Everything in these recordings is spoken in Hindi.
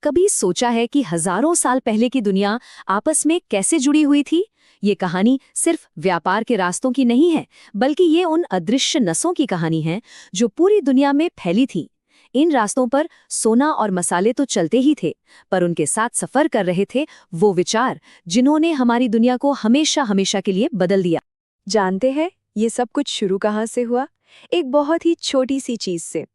कभी सोचा है कि हजारों साल पहले की दुनिया आपस में कैसे जुड़ी हुई थी? ये कहानी सिर्फ व्यापार के रास्तों की नहीं है, बल्कि ये उन अदृश्य नसों की कहानी है जो पूरी दुनिया में फैली थी। इन रास्तों पर सोना और मसाले तो चलते ही थे, पर उनके साथ सफर कर रहे थे वो विचार जिन्होंने हमारी दुनिया को हमेशा हमेशा के लिए बदल दिया। जानते हैं ये सब कुछ शुरू कहाँ से हुआ? एक बहुत ही छोटी सी चीज से,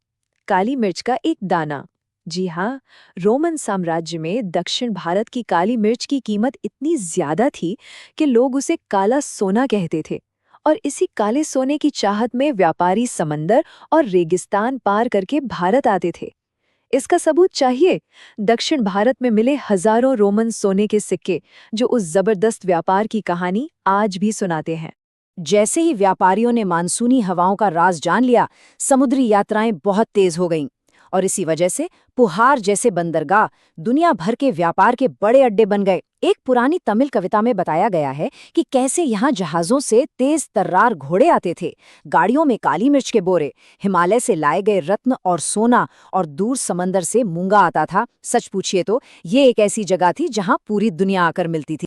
काली मिर्च का एक दाना। जी हाँ, रोमन साम्राज्य में दक्षिण भारत की काली मिर्च की कीमत इतनी ज्यादा थी कि लोग उसे काला सोना कहते थे। और इसी काले सोने की चाहत में व्यापारी समंदर और रेगिस्तान पार करके भारत आते थे। इसका सबूत चाहिए? दक्षिण भारत में मिले हजारों रोमन सोने के सिक्के, जो उस जबरदस्त व्यापार की कहानी आज भी सुनाते हैं। जैसे ही व्यापारियों ने मानसूनी हवाओं का राज जान लिया, समुद्री यात्राएं बहुत तेज हो गईं और इसी वजह से पुहार जैसे बंदरगाह दुनिया भर के व्यापार के बड़े अड्डे बन गए। एक पुरानी तमिल कविता में बताया गया है कि कैसे यहाँ जहाजों से तेज तर्रार घोड़े आते थे, गाड़ियों में काली मिर्च के बोरे, हिमालय से लाए गए रत्न और सोना, और दूर समंदर से मूंगा आता था। सच पूछिए तो ये एक ऐसी जगह थी जहाँ पूरी दुनिया आकर मिलती थी।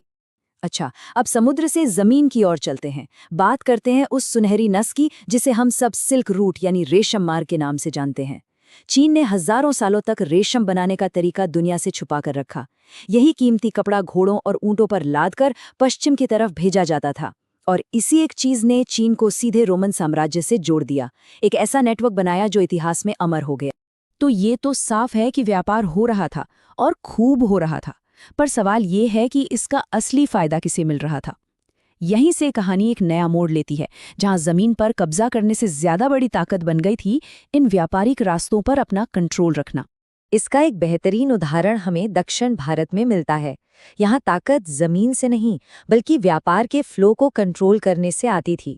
अच्छा, अब समुद्र से जमीन की ओर चलते हैं। बात करते हैं उस सुनहरी नस की जिसे हम सब सिल्क रूट यानी रेशम मार्ग के नाम से जानते हैं। चीन ने हजारों सालों तक रेशम बनाने का तरीका दुनिया से छुपा कर रखा। यही कीमती कपड़ा घोड़ों और ऊंटों पर लादकर पश्चिम की तरफ भेजा जाता था, और इसी एक चीज ने चीन को सीधे रोमन साम्राज्य से जोड़ दिया, एक ऐसा नेटवर्क बनाया जो इतिहास में अमर हो गया। तो ये तो साफ है कि व्यापार हो रहा था और खूब हो रहा था, पर सवाल ये है कि इसका असली फायदा किसे मिल रहा था। यहीं से कहानी एक नया मोड़ लेती है, जहां जमीन पर कब्जा करने से ज्यादा बड़ी ताकत बन गई थी इन व्यापारिक रास्तों पर अपना कंट्रोल रखना। इसका एक बेहतरीन उदाहरण हमें दक्षिण भारत में मिलता है। यहाँ ताकत जमीन से नहीं, बल्कि व्यापार के फ्लो को कंट्रोल करने से आती थी।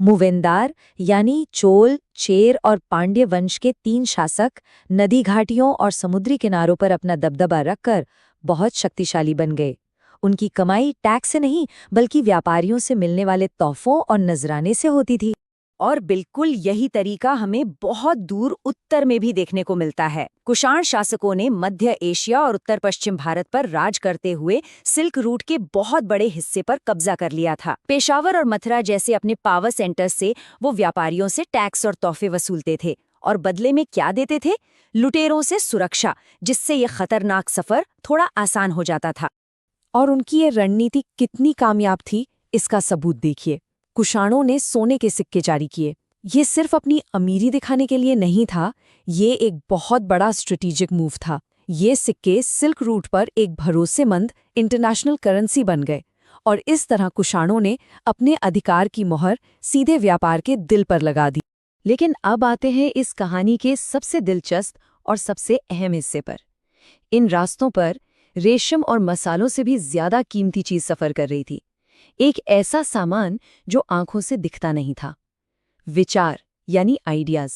मूवेंदार यानी चोल, चेर और पांड्य वंश के 3 शासक नदी घाटियों और समुद्री किनारों पर अपना दबदबा रखकर बहुत शक्तिशाली बन गए। उनकी कमाई टैक्स से नहीं, बल्कि व्यापारियों से मिलने वाले तोहफों और नजराने से होती थी। और बिल्कुल यही तरीका हमें बहुत दूर उत्तर में भी देखने को मिलता है। कुषाण शासकों ने मध्य एशिया और उत्तर पश्चिम भारत पर राज करते हुए सिल्क रूट के बहुत बड़े हिस्से पर कब्जा कर लिया था। पेशावर और मथुरा जैसे अपने पावर सेंटर्स से वो व्यापारियों से टैक्स और तोहफे वसूलते थे, और बदले में क्या देते थे? लुटेरों से सुरक्षा, जिससे ये खतरनाक सफर थोड़ा आसान हो जाता था। और उनकी ये रणनीति कितनी कामयाब थी, इसका सबूत देखिए। कुषाणों ने सोने के सिक्के जारी किए। ये सिर्फ अपनी अमीरी दिखाने के लिए नहीं था, ये एक बहुत बड़ा स्ट्रेटेजिक मूव था। ये सिक्के सिल्क रूट पर एक भरोसेमंद इंटरनेशनल करेंसी बन गए, और इस तरह कुषाणों ने अपने अधिकार की मोहर सीधे व्यापार के दिल पर लगा दी। लेकिन अब आते हैं इस कहानी के सबसे दिलचस्प और सबसे अहम हिस्से पर। इन रास्तों पर रेशम और मसालों से भी ज्यादा कीमती चीज सफर कर रही थी, एक ऐसा सामान जो आंखों से दिखता नहीं था। विचार यानी आइडियाज।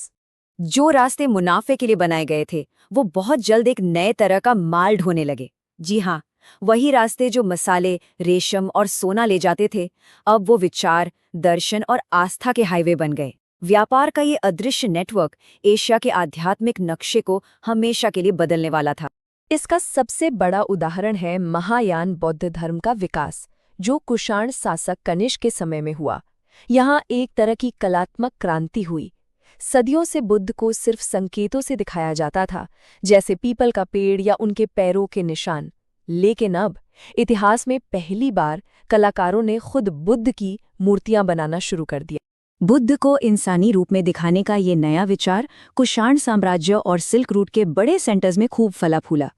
जो रास्ते मुनाफे के लिए बनाए गए थे, वो बहुत जल्द एक नए तरह का माल ढोने लगे। जी हाँ, वही रास्ते जो मसाले, रेशम और सोना ले जाते थे, अब वो विचार, दर्शन और आस्था के हाईवे बन गए। व्यापार का ये अदृश्य नेटवर्क एशिया के आध्यात्मिक नक्शे को हमेशा के लिए बदलने वाला था। इसका सबसे बड़ा उदाहरण है महायान बौद्ध धर्म का विकास, जो कुषाण शासक कनिष्क के समय में हुआ। यहाँ एक तरह की कलात्मक क्रांति हुई। सदियों से बुद्ध को सिर्फ संकेतों से दिखाया जाता था, जैसे पीपल का पेड़ या उनके पैरों के निशान। लेकिन अब इतिहास में पहली बार कलाकारों ने खुद बुद्ध की मूर्तियां बनाना शुरू कर दिया। बुद्ध को इंसानी रूप में दिखाने का ये नया विचार कुषाण साम्राज्य और सिल्क रूट के बड़े सेंटर्स में खूब फला फूला।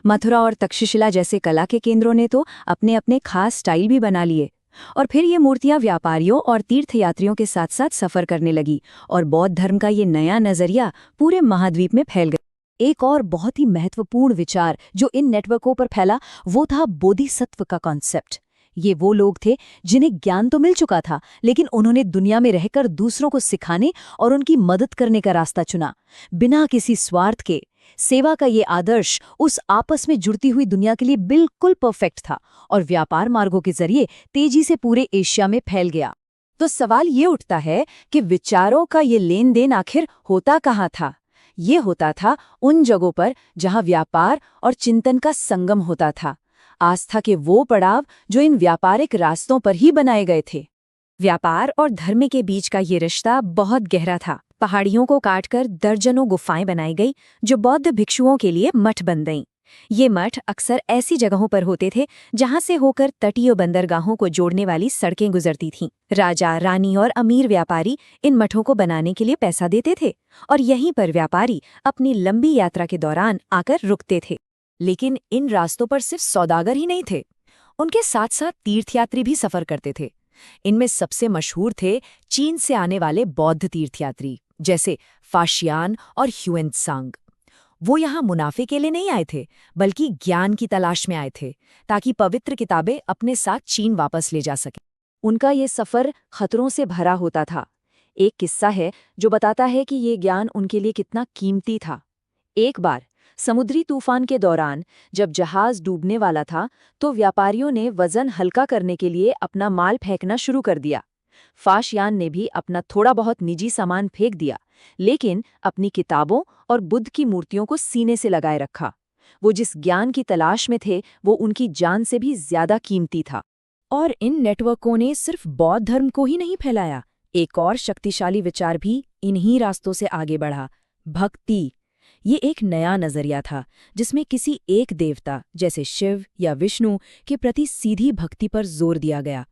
मथुरा और तक्षशिला जैसे कला के केंद्रों ने तो अपने अपने खास स्टाइल भी बना लिए, और फिर ये मूर्तियां व्यापारियों और तीर्थयात्रियों के साथ साथ सफर करने लगी, और बौद्ध धर्म का ये नया नजरिया पूरे महाद्वीप में फैल गया। एक और बहुत ही महत्वपूर्ण विचार जो इन नेटवर्कों पर फैला, वो था बोधिसत्व का कॉन्सेप्ट। ये वो लोग थे जिन्हें ज्ञान तो मिल चुका था, लेकिन उन्होंने दुनिया में रहकर दूसरों को सिखाने और उनकी मदद करने का रास्ता चुना, बिना किसी स्वार्थ के। सेवा का ये आदर्श उस आपस में जुड़ती हुई दुनिया के लिए बिल्कुल परफेक्ट था, और व्यापार मार्गों के जरिए तेजी से पूरे एशिया में फैल गया। तो सवाल ये उठता है कि विचारों का ये लेन देन आखिर होता कहाँ था? ये होता था उन जगहों पर जहां व्यापार और चिंतन का संगम होता था, आस्था के वो पड़ाव जो इन व्यापारिक रास्तों पर ही बनाए गए थे। व्यापार और धर्म के बीच का ये रिश्ता बहुत गहरा था। पहाड़ियों को काटकर दर्जनों गुफाएं बनाई गई जो बौद्ध भिक्षुओं के लिए मठ बन गईं। ये मठ अक्सर ऐसी जगहों पर होते थे जहां से होकर तटीय बंदरगाहों को जोड़ने वाली सड़कें गुजरती थीं। राजा, रानी और अमीर व्यापारी इन मठों को बनाने के लिए पैसा देते थे और यहीं पर व्यापारी अपनी लंबी यात्रा के दौरान आकर रुकते थे। लेकिन इन रास्तों पर सिर्फ सौदागर ही नहीं थे, उनके साथ साथ तीर्थयात्री भी सफर करते थे। इनमें सबसे मशहूर थे चीन से आने वाले बौद्ध तीर्थयात्री, जैसे फाशियान और ह्यूएनत्सांग। वो यहाँ मुनाफे के लिए नहीं आए थे, बल्कि ज्ञान की तलाश में आए थे, ताकि पवित्र किताबें अपने साथ चीन वापस ले जा सकें। उनका ये सफ़र खतरों से भरा होता था। एक किस्सा है जो बताता है कि ये ज्ञान उनके लिए कितना कीमती था। एक बार समुद्री तूफान के दौरान जब जहाज डूबने वाला था, तो व्यापारियों ने वजन हल्का करने के लिए अपना माल फेंकना शुरू कर दिया। फाशियान ने भी अपना थोड़ा बहुत निजी सामान फेंक दिया, लेकिन अपनी किताबों और बुद्ध की मूर्तियों को सीने से लगाए रखा। वो जिस ज्ञान की तलाश में थे, वो उनकी जान से भी ज्यादा कीमती था। और इन नेटवर्कों ने सिर्फ बौद्ध धर्म को ही नहीं फैलाया, एक और शक्तिशाली विचार भी इन्हीं रास्तों से आगे बढ़ा, भक्ति। ये एक नया नजरिया था जिसमें किसी एक देवता जैसे शिव या विष्णु के प्रति सीधी भक्ति पर जोर दिया गया।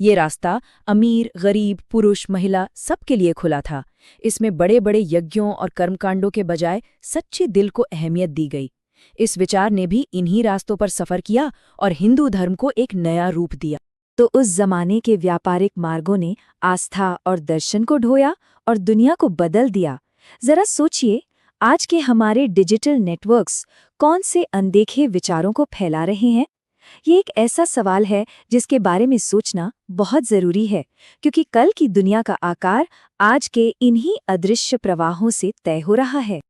ये रास्ता अमीर, गरीब, पुरुष, महिला सबके लिए खुला था। इसमें बड़े बड़े यज्ञों और कर्मकांडों के बजाय सच्चे दिल को अहमियत दी गई। इस विचार ने भी इन्हीं रास्तों पर सफर किया और हिंदू धर्म को एक नया रूप दिया। तो उस जमाने के व्यापारिक मार्गों ने आस्था और दर्शन को ढोया और दुनिया को बदल दिया। जरा सोचिए, आज के हमारे डिजिटल नेटवर्क्स कौन से अनदेखे विचारों को फैला रहे हैं? ये एक ऐसा सवाल है जिसके बारे में सोचना बहुत जरूरी है, क्योंकि कल की दुनिया का आकार आज के इन्हीं अदृश्य प्रवाहों से तय हो रहा है।